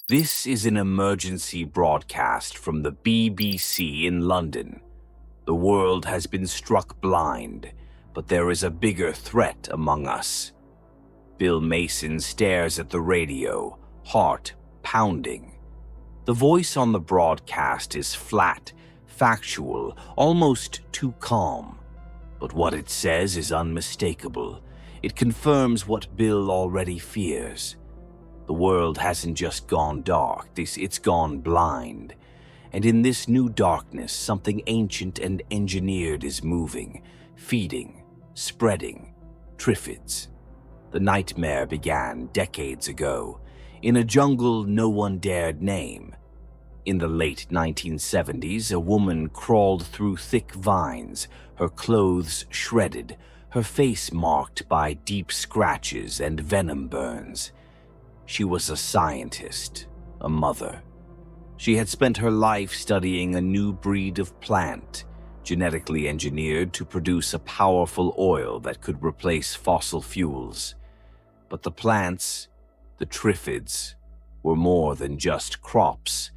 This is an emergency broadcast from the BBC in London. The world has been struck blind, but there is a bigger threat among us. Bill Mason stares at the radio, heart pounding. The voice on the broadcast is flat, factual, almost too calm. But what it says is unmistakable. It confirms what Bill already fears. The world hasn't just gone dark, it's gone blind. And in this new darkness, something ancient and engineered is moving, feeding, spreading. Triffids. The nightmare began decades ago, in a jungle no one dared name. In the late 1970s, a woman crawled through thick vines, her clothes shredded, her face marked by deep scratches and venom burns. She was a scientist, a mother. She had spent her life studying a new breed of plant, genetically engineered to produce a powerful oil that could replace fossil fuels. But the plants, the Triffids, were more than just crops.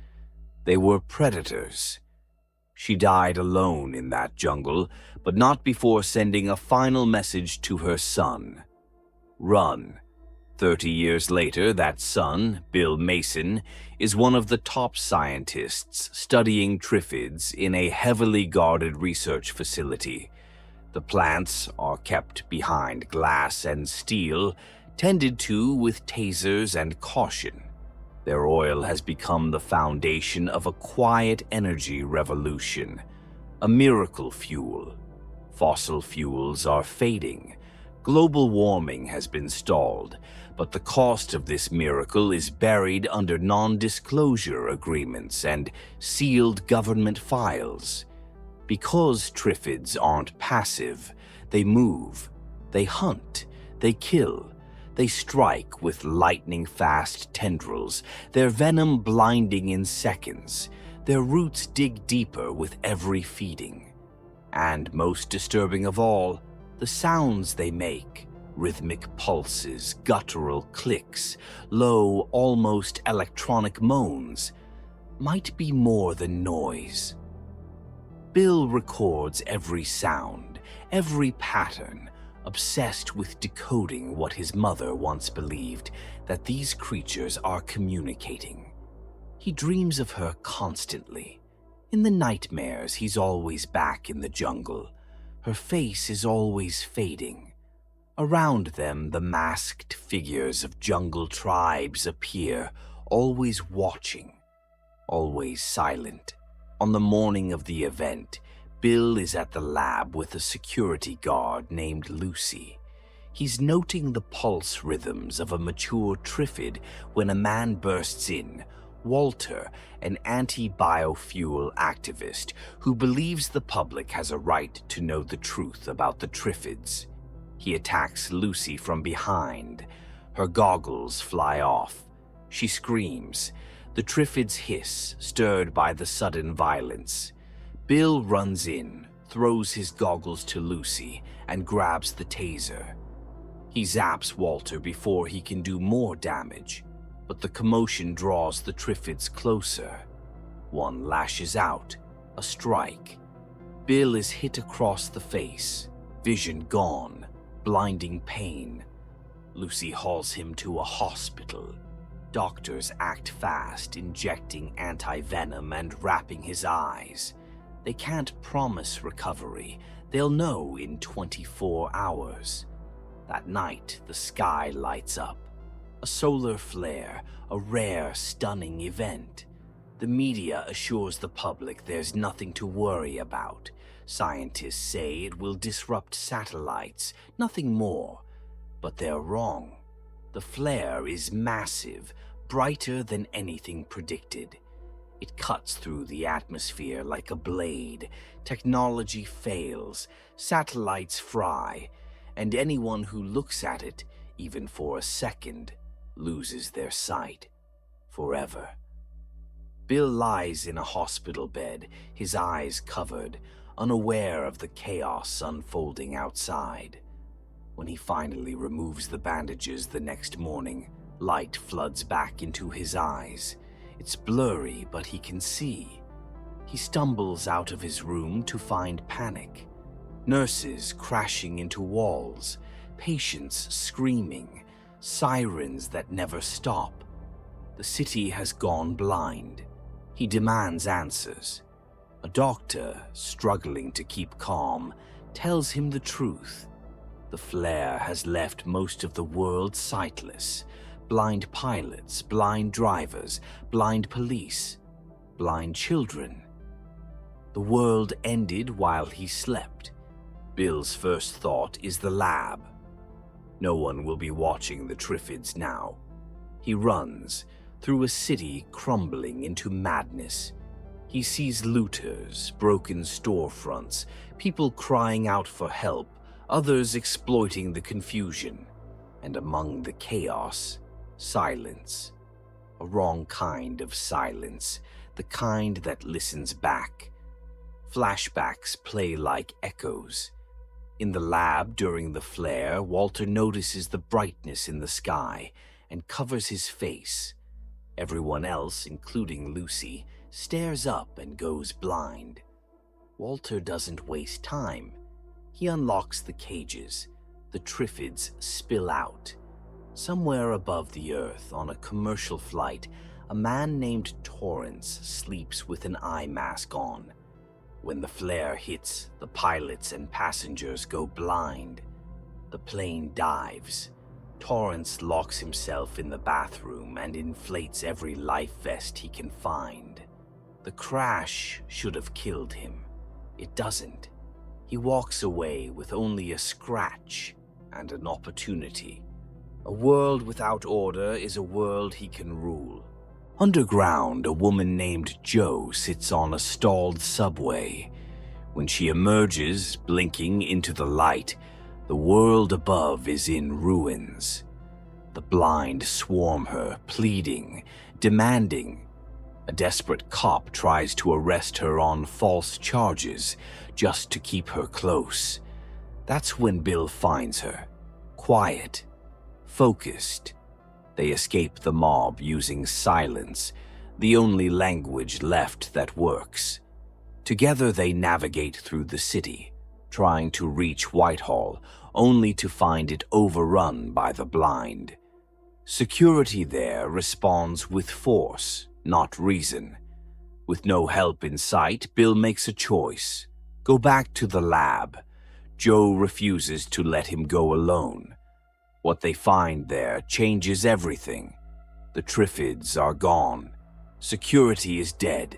They were predators. She died alone in that jungle, but not before sending a final message to her son. Run. 30 years later, that son, Bill Mason, is one of the top scientists studying Triffids in a heavily guarded research facility. The plants are kept behind glass and steel, tended to with tasers and caution. Their oil has become the foundation of a quiet energy revolution, a miracle fuel. Fossil fuels are fading. Global warming has been stalled, but the cost of this miracle is buried under non-disclosure agreements and sealed government files. Because Triffids aren't passive, they move, they hunt, they kill, they strike with lightning-fast tendrils, their venom blinding in seconds. Their roots dig deeper with every feeding. And most disturbing of all, the sounds they make. Rhythmic pulses, guttural clicks, low, almost electronic moans, might be more than noise. Bill records every sound, every pattern, obsessed with decoding what his mother once believed, that these creatures are communicating. He dreams of her constantly. In the nightmares, he's always back in the jungle. Her face is always fading. Around them, the masked figures of jungle tribes appear, always watching, always silent. On the morning of the event, Bill is at the lab with a security guard named Lucy. He's noting the pulse rhythms of a mature Triffid when a man bursts in, Walter, an anti-biofuel activist who believes the public has a right to know the truth about the Triffids. He attacks Lucy from behind. Her goggles fly off. She screams. The Triffids hiss, stirred by the sudden violence. Bill runs in, throws his goggles to Lucy, and grabs the taser. He zaps Walter before he can do more damage, but the commotion draws the Triffids closer. One lashes out, a strike. Bill is hit across the face, vision gone, blinding pain. Lucy hauls him to a hospital. Doctors act fast, injecting anti-venom and wrapping his eyes. They can't promise recovery. They'll know in 24 hours. That night, the sky lights up. A solar flare, a rare, stunning event. The media assures the public there's nothing to worry about. Scientists say it will disrupt satellites, nothing more. But they're wrong. The flare is massive, brighter than anything predicted. It cuts through the atmosphere like a blade. Technology fails, satellites fry, and anyone who looks at it, even for a second, loses their sight forever. Bill lies in a hospital bed, his eyes covered, unaware of the chaos unfolding outside. When he finally removes the bandages the next morning, light floods back into his eyes. It's blurry, but he can see. He stumbles out of his room to find panic. Nurses crashing into walls, patients screaming, sirens that never stop. The city has gone blind. He demands answers. A doctor, struggling to keep calm, tells him the truth. The flare has left most of the world sightless. Blind pilots, blind drivers, blind police, blind children. The world ended while he slept. Bill's first thought is the lab. No one will be watching the Triffids now. He runs through a city crumbling into madness. He sees looters, broken storefronts, people crying out for help, others exploiting the confusion. And among the chaos, silence. A wrong kind of silence, the kind that listens back. Flashbacks play like echoes. In the lab during the flare, Walter notices the brightness in the sky and covers his face. Everyone else, including Lucy, stares up and goes blind. Walter doesn't waste time. He unlocks the cages. The Triffids spill out. Somewhere above the earth, on a commercial flight, a man named Torrance sleeps with an eye mask on. When the flare hits, the pilots and passengers go blind. The plane dives. Torrance locks himself in the bathroom and inflates every life vest he can find. The crash should have killed him. It doesn't. He walks away with only a scratch and an opportunity. A world without order is a world he can rule. Underground, a woman named Jo sits on a stalled subway. When she emerges, blinking into the light, the world above is in ruins. The blind swarm her, pleading, demanding. A desperate cop tries to arrest her on false charges, just to keep her close. That's when Bill finds her, quiet, focused. They escape the mob using silence, the only language left that works. Together they navigate through the city, trying to reach Whitehall, only to find it overrun by the blind. Security there responds with force, not reason. With no help in sight, Bill makes a choice. Go back to the lab. Jo refuses to let him go alone. What they find there changes everything. The Triffids are gone. Security is dead.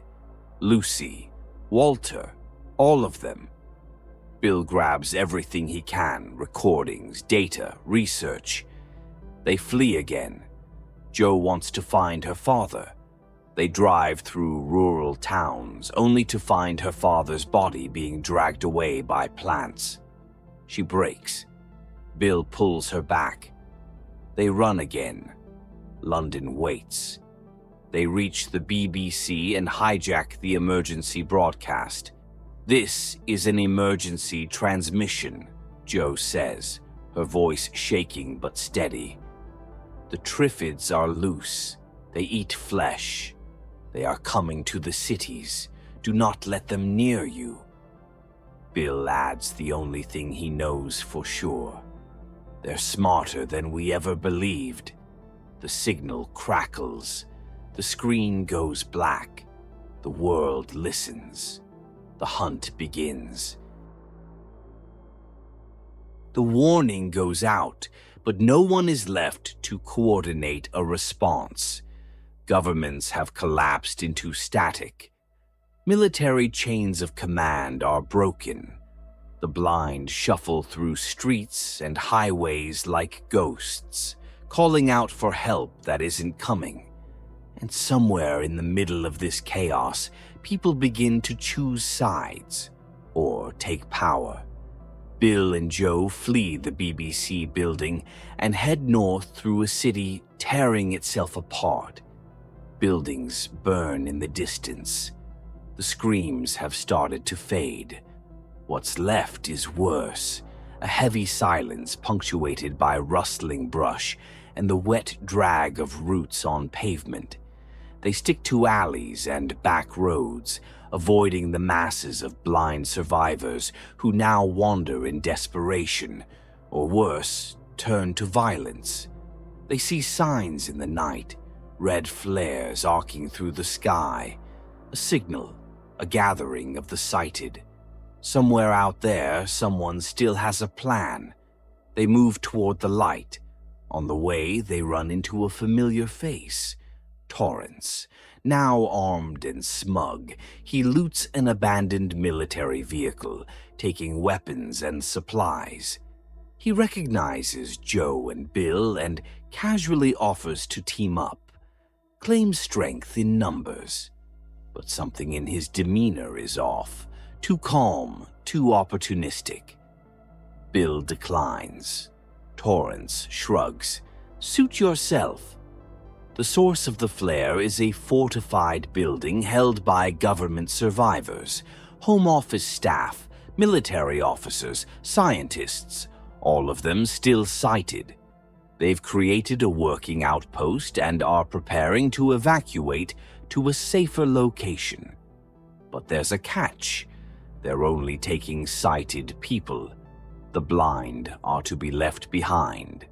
Lucy, Walter, all of them. Bill grabs everything he can, recordings, data, research. They flee again. Jo wants to find her father. They drive through rural towns, only to find her father's body being dragged away by plants. She breaks. Bill pulls her back. They run again. London waits. They reach the BBC and hijack the emergency broadcast. "This is an emergency transmission," Jo says, her voice shaking but steady. "The Triffids are loose. They eat flesh. They are coming to the cities. Do not let them near you." Bill adds the only thing he knows for sure. "They're smarter than we ever believed." The signal crackles. The screen goes black. The world listens. The hunt begins. The warning goes out, but no one is left to coordinate a response. Governments have collapsed into static. Military chains of command are broken. The blind shuffle through streets and highways like ghosts, calling out for help that isn't coming. And somewhere in the middle of this chaos, people begin to choose sides or take power. Bill and Jo flee the BBC building and head north through a city tearing itself apart. Buildings burn in the distance. The screams have started to fade. What's left is worse, a heavy silence punctuated by rustling brush and the wet drag of roots on pavement. They stick to alleys and back roads, avoiding the masses of blind survivors who now wander in desperation, or worse, turn to violence. They see signs in the night, red flares arcing through the sky, a signal, a gathering of the sighted. Somewhere out there, someone still has a plan. They move toward the light. On the way, they run into a familiar face, Torrance. Now armed and smug, he loots an abandoned military vehicle, taking weapons and supplies. He recognizes Joe and Bill and casually offers to team up, claims strength in numbers. But something in his demeanor is off, too calm, too opportunistic. Bill declines. Torrance shrugs. Suit yourself. The source of the flare is a fortified building held by government survivors, Home Office staff, military officers, scientists, all of them still sighted. They've created a working outpost and are preparing to evacuate to a safer location. But there's a catch. They're only taking sighted people. The blind are to be left behind.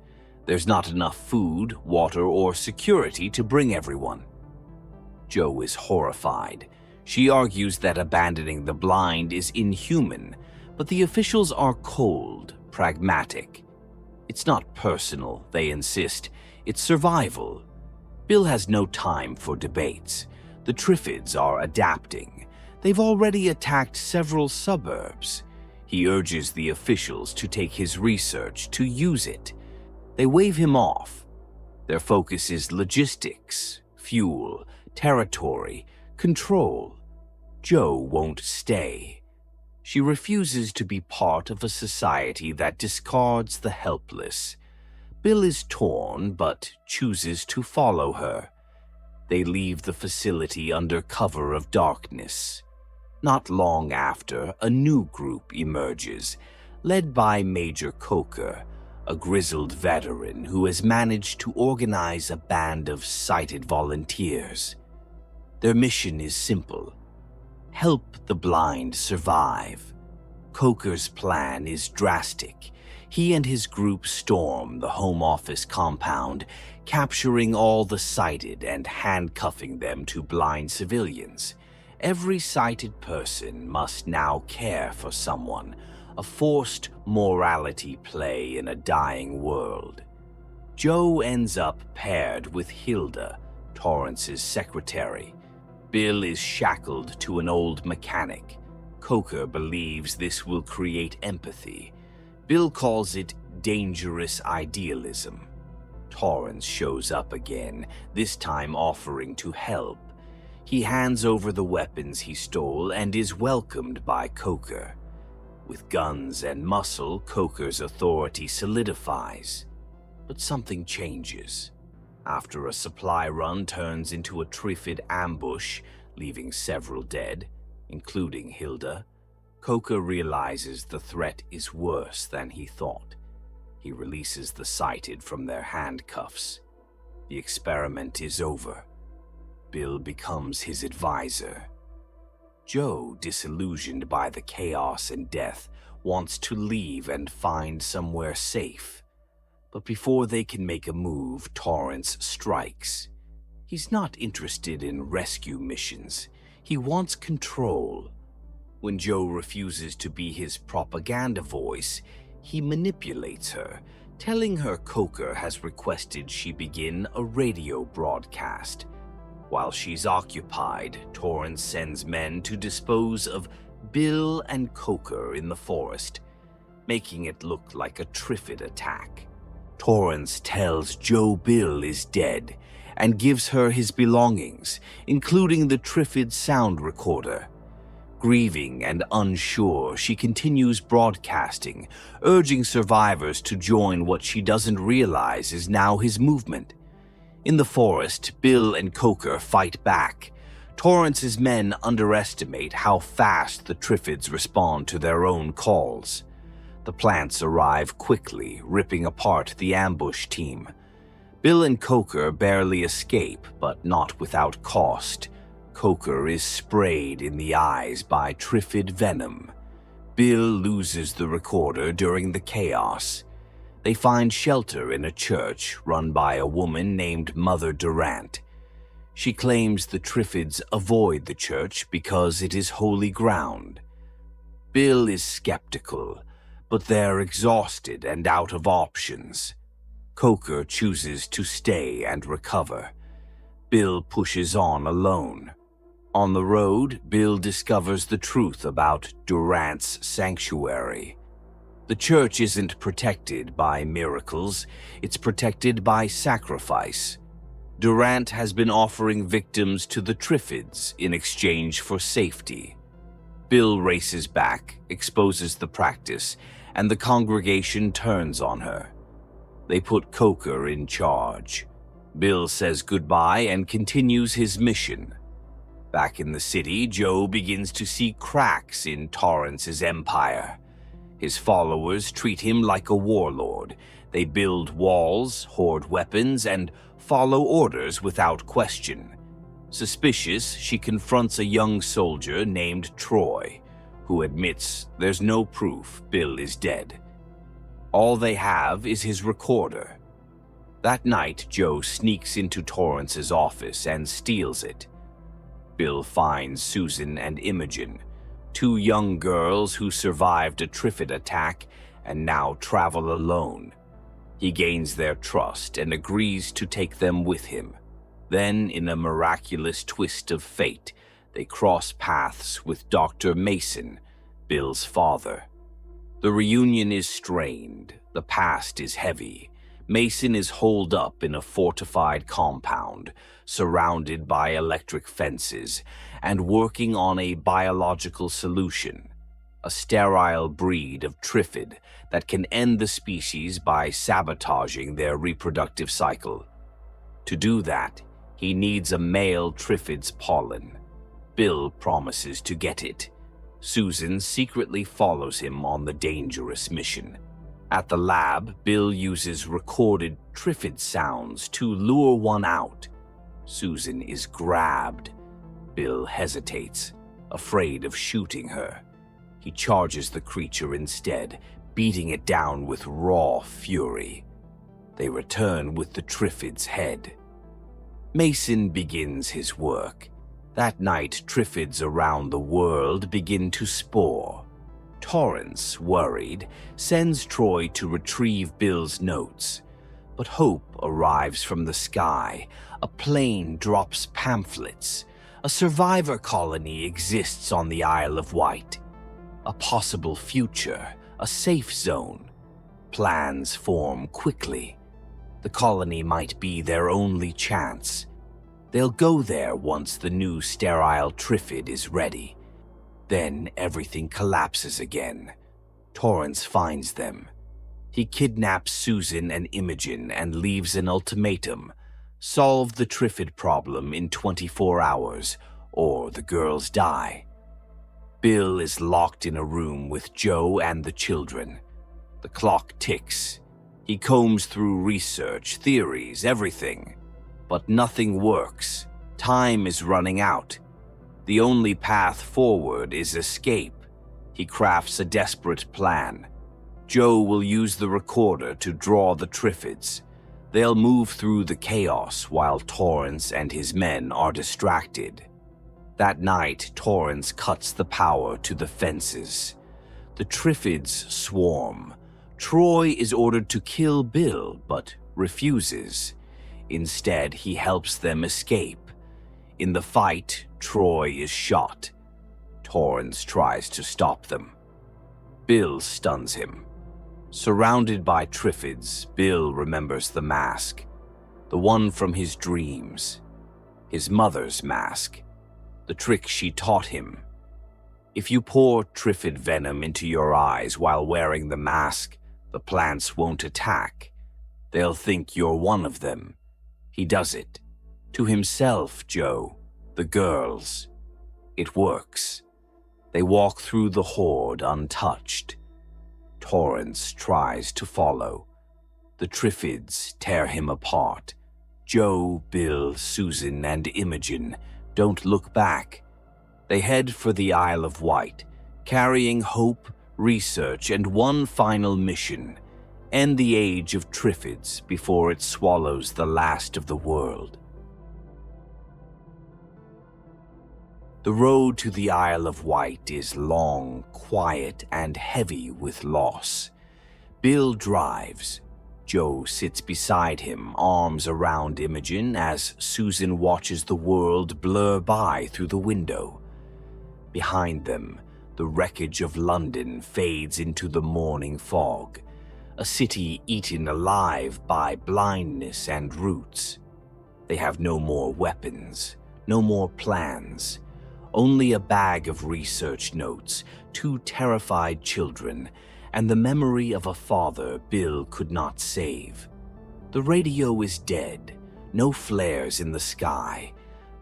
There's not enough food, water, or security to bring everyone. Joe is horrified. She argues that abandoning the blind is inhuman, but the officials are cold, pragmatic. It's not personal, they insist. It's survival. Bill has no time for debates. The Triffids are adapting. They've already attacked several suburbs. He urges the officials to take his research, to use it. They wave him off. Their focus is logistics, fuel, territory, control. Joe won't stay. She refuses to be part of a society that discards the helpless. Bill is torn, but chooses to follow her. They leave the facility under cover of darkness. Not long after, a new group emerges, led by Major Coker, a grizzled veteran who has managed to organize a band of sighted volunteers. Their mission is simple: help the blind survive. Coker's plan is drastic. He and his group storm the Home Office compound, capturing all the sighted and handcuffing them to blind civilians. Every sighted person must now care for someone, a forced morality play in a dying world. Joe ends up paired with Hilda, Torrance's secretary. Bill is shackled to an old mechanic. Coker believes this will create empathy. Bill calls it dangerous idealism. Torrance shows up again, this time offering to help. He hands over the weapons he stole and is welcomed by Coker. With guns and muscle, Coker's authority solidifies. But something changes. After a supply run turns into a Triffid ambush, leaving several dead, including Hilda, Coker realizes the threat is worse than he thought. He releases the sighted from their handcuffs. The experiment is over. Bill becomes his advisor. Joe, disillusioned by the chaos and death, wants to leave and find somewhere safe. But before they can make a move, Torrance strikes. He's not interested in rescue missions. He wants control. When Joe refuses to be his propaganda voice, he manipulates her, telling her Coker has requested she begin a radio broadcast. While she's occupied, Torrance sends men to dispose of Bill and Coker in the forest, making it look like a Triffid attack. Torrance tells Joe Bill is dead and gives her his belongings, including the Triffid sound recorder. Grieving and unsure, she continues broadcasting, urging survivors to join what she doesn't realize is now his movement. In the forest, Bill and Coker fight back. Torrance's men underestimate how fast the Triffids respond to their own calls. The plants arrive quickly, ripping apart the ambush team. Bill and Coker barely escape, but not without cost. Coker is sprayed in the eyes by Triffid venom. Bill loses the recorder during the chaos. They find shelter in a church run by a woman named Mother Durant. She claims the Triffids avoid the church because it is holy ground. Bill is skeptical, but they're exhausted and out of options. Coker chooses to stay and recover. Bill pushes on alone. On the road, Bill discovers the truth about Durant's sanctuary. The church isn't protected by miracles, it's protected by sacrifice. Durant has been offering victims to the Triffids in exchange for safety. Bill races back, exposes the practice, and the congregation turns on her. They put Coker in charge. Bill says goodbye and continues his mission. Back in the city, Joe begins to see cracks in Torrance's empire. His followers treat him like a warlord. They build walls, hoard weapons, and follow orders without question. Suspicious, she confronts a young soldier named Troy, who admits there's no proof Bill is dead. All they have is his recorder. That night, Joe sneaks into Torrance's office and steals it. Bill finds Susan and Imogen, two young girls who survived a Triffid attack and now travel alone. He gains their trust and agrees to take them with him. Then, in a miraculous twist of fate, they cross paths with Dr. Mason, Bill's father. The reunion is strained. The past is heavy. Mason is holed up in a fortified compound, surrounded by electric fences, and working on a biological solution, a sterile breed of Triffid that can end the species by sabotaging their reproductive cycle. To do that, he needs a male Triffid's pollen. Bill promises to get it. Susan secretly follows him on the dangerous mission. At the lab, Bill uses recorded Triffid sounds to lure one out. Susan is grabbed. Bill hesitates, afraid of shooting her. He charges the creature instead, beating it down with raw fury. They return with the Triffid's head. Mason begins his work. That night, Triffids around the world begin to spore. Torrance, worried, sends Troy to retrieve Bill's notes. But hope arrives from the sky. A plane drops pamphlets. A survivor colony exists on the Isle of Wight. A possible future, a safe zone. Plans form quickly. The colony might be their only chance. They'll go there once the new sterile Triffid is ready. Then everything collapses again. Torrance finds them. He kidnaps Susan and Imogen and leaves an ultimatum. Solve the Triffid problem in 24 hours, or the girls die. Bill is locked in a room with Joe and the children. The clock ticks. He combs through research, theories, everything. But nothing works. Time is running out. The only path forward is escape. He crafts a desperate plan. Joe will use the recorder to draw the Triffids. They'll move through the chaos while Torrance and his men are distracted. That night, Torrance cuts the power to the fences. The Triffids swarm. Troy is ordered to kill Bill, but refuses. Instead, he helps them escape. In the fight, Troy is shot. Torrance tries to stop them. Bill stuns him. Surrounded by Triffids, Bill remembers the mask. The one from his dreams. His mother's mask. The trick she taught him. If you pour Triffid venom into your eyes while wearing the mask, the plants won't attack. They'll think you're one of them. He does it. To himself, Joe. The girls. It works. They walk through the horde untouched. Torrance tries to follow. The Triffids tear him apart. Joe, Bill, Susan, and Imogen don't look back. They head for the Isle of Wight, carrying hope, research, and one final mission: end the age of Triffids before it swallows the last of the world. The road to the Isle of Wight is long, quiet, and heavy with loss. Bill drives. Joe sits beside him, arms around Imogen, as Susan watches the world blur by through the window. Behind them, the wreckage of London fades into the morning fog, a city eaten alive by blindness and roots. They have no more weapons, no more plans, only a bag of research notes, 2 terrified children, and the memory of a father Bill could not save. The radio is dead, no flares in the sky.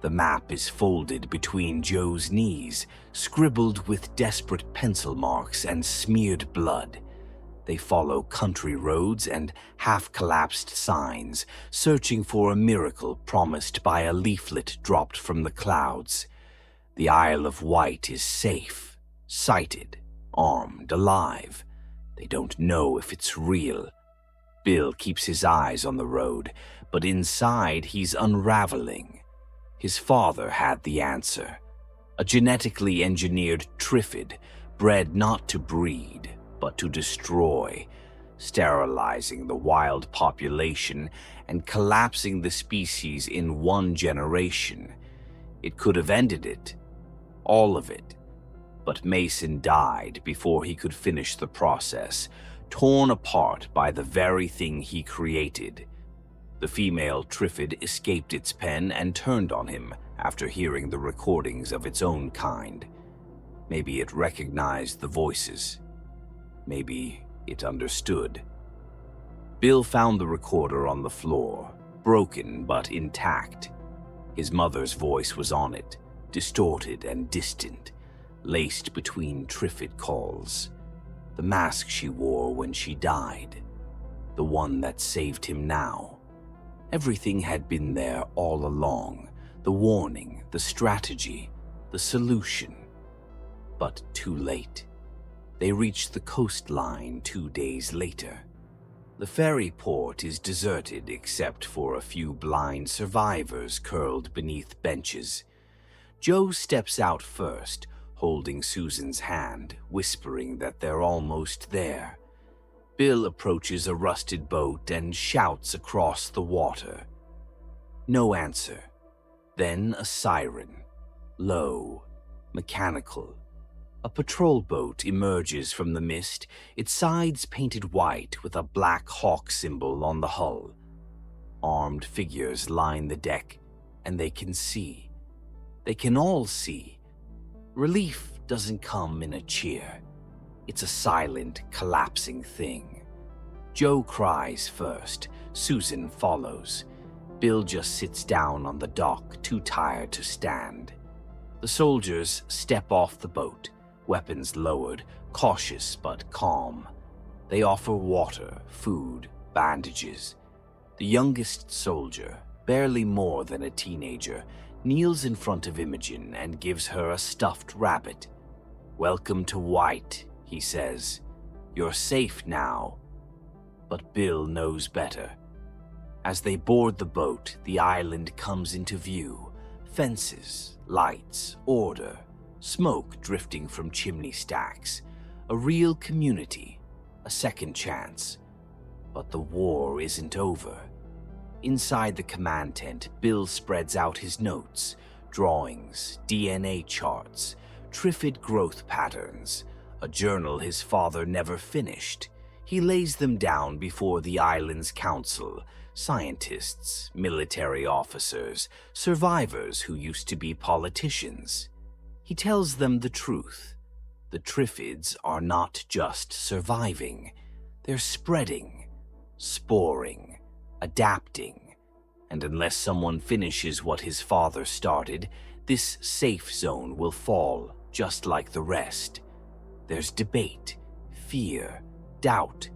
The map is folded between Joe's knees, scribbled with desperate pencil marks and smeared blood. They follow country roads and half-collapsed signs, searching for a miracle promised by a leaflet dropped from the clouds. The Isle of Wight is safe, sighted, armed, alive. They don't know if it's real. Bill keeps his eyes on the road, but inside he's unraveling. His father had the answer. A genetically engineered Triffid, bred not to breed, but to destroy, sterilizing the wild population and collapsing the species in 1 generation. It could have ended it, all of it. But Mason died before he could finish the process, torn apart by the very thing he created. The female Triffid escaped its pen and turned on him after hearing the recordings of its own kind. Maybe it recognized the voices. Maybe it understood. Bill found the recorder on the floor, broken but intact. His mother's voice was on it, distorted and distant, laced between Triffid calls. The mask she wore when she died. The one that saved him now. Everything had been there all along. The warning, the strategy, the solution. But too late. They reached the coastline 2 days later. The ferry port is deserted except for a few blind survivors curled beneath benches. Joe steps out first, holding Susan's hand, whispering that they're almost there. Bill approaches a rusted boat and shouts across the water. No answer. Then a siren. Low, mechanical. A patrol boat emerges from the mist, its sides painted white with a black hawk symbol on the hull. Armed figures line the deck, and they can see. They can all see. Relief doesn't come in a cheer. It's a silent, collapsing thing. Joe cries first. Susan follows. Bill just sits down on the dock, too tired to stand. The soldiers step off the boat, weapons lowered, cautious but calm. They offer water, food, bandages. The youngest soldier, barely more than a teenager, kneels in front of Imogen and gives her a stuffed rabbit. "Welcome to Wight," he says. "You're safe now." But Bill knows better. As they board the boat, the island comes into view. Fences, lights, order, smoke drifting from chimney stacks. A real community, a second chance. But the war isn't over. Inside the command tent, Bill spreads out his notes, drawings, DNA charts, Triffid growth patterns, a journal his father never finished. He lays them down before the island's council, scientists, military officers, survivors who used to be politicians. He tells them the truth. The Triffids are not just surviving. They're spreading, sporing, adapting. And unless someone finishes what his father started, this safe zone will fall just like the rest. There's debate, fear, doubt,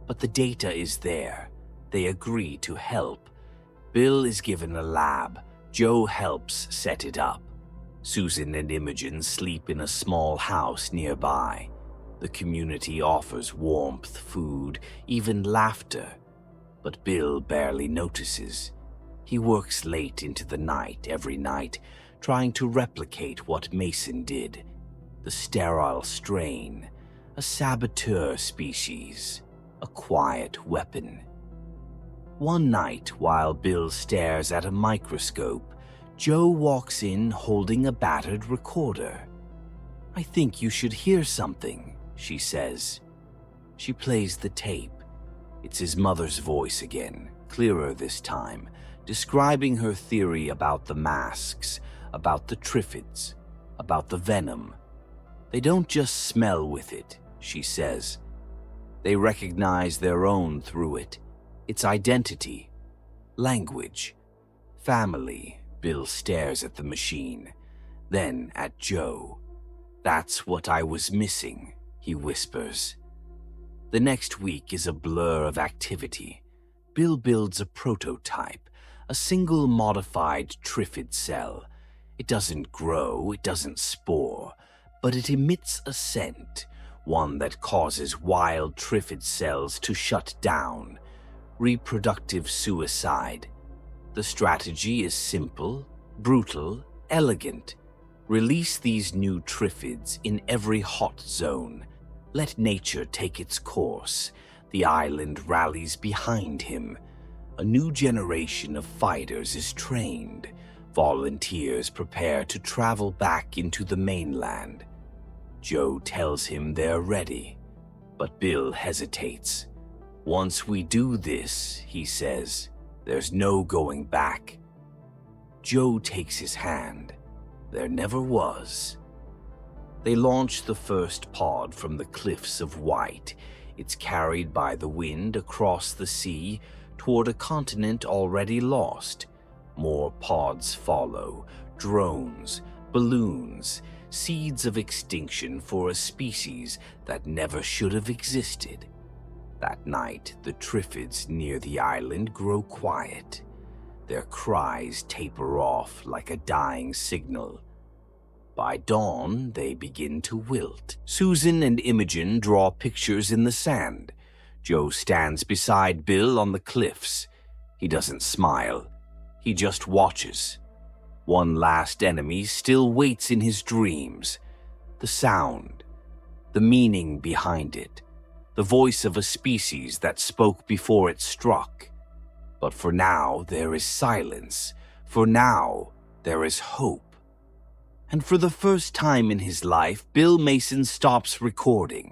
but the data is there. They agree to help. Bill is given a lab. Joe helps set it up. Susan and Imogen sleep in a small house nearby. The community offers warmth, food, even laughter. But Bill barely notices. He works late into the night every night, trying to replicate what Mason did. The sterile strain, a saboteur species, a quiet weapon. One night, while Bill stares at a microscope, Joe walks in holding a battered recorder. "I think you should hear something," she says. She plays the tape. It's his mother's voice again, clearer this time, describing her theory about the masks, about the Triffids, about the venom. They don't just smell with it, she says. They recognize their own through it, its identity, language, family. Bill stares at the machine, then at Joe. "That's what I was missing," he whispers. The next week is a blur of activity. Bill builds a prototype, a single modified Triffid cell. It doesn't grow, it doesn't spore, but it emits a scent, one that causes wild Triffid cells to shut down. Reproductive suicide. The strategy is simple, brutal, elegant. Release these new Triffids in every hot zone. Let nature take its course. The island rallies behind him. A new generation of fighters is trained. Volunteers prepare to travel back into the mainland. Joe tells him they're ready, but Bill hesitates. "Once we do this," he says, "there's no going back." Joe takes his hand. There never was. They launch the first pod from the cliffs of White. It's carried by the wind across the sea toward a continent already lost. More pods follow, drones, balloons, seeds of extinction for a species that never should have existed. That night, the Triffids near the island grow quiet. Their cries taper off like a dying signal. By dawn, they begin to wilt. Susan and Imogen draw pictures in the sand. Joe stands beside Bill on the cliffs. He doesn't smile. He just watches. One last enemy still waits in his dreams. The sound, the meaning behind it, the voice of a species that spoke before it struck. But for now, there is silence. For now, there is hope. And for the first time in his life, Bill Mason stops recording.